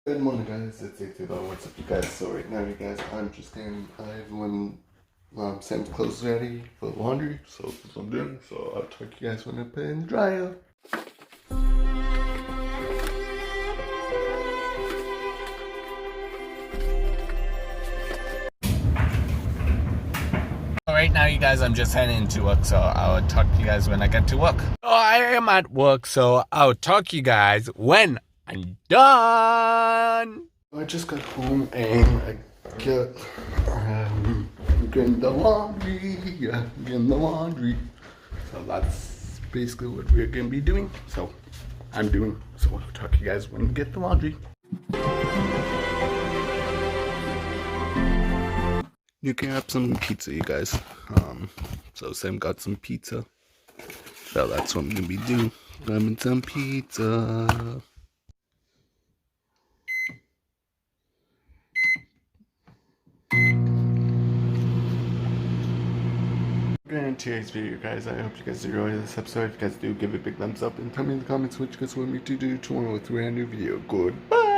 Good morning, guys. It's 8 What's up, you guys? So right now, you guys, I'm just getting everyone Sam's clothes ready for laundry. So that's what I'm doing. So I'll talk to you guys when I put it in the dryer. Right now, you guys, I'm just heading to work, so I'll talk to you guys when I get to work. Oh, I am at work, so I'll talk to you guys when I'm done. I just got home and I got getting the laundry. Yeah, getting the laundry. So that's basically what we're gonna be doing. So I'm doing. So I'll talk to you guys when we get the laundry. You can have some pizza, you guys. So Sam got some pizza. So that's what I'm gonna be doing. Grabbing some pizza. In today's video, guys, I hope you guys enjoyed this episode. If you guys do, give it a big thumbs up and tell me in the comments what you guys want me to do tomorrow with a brand new video. Goodbye!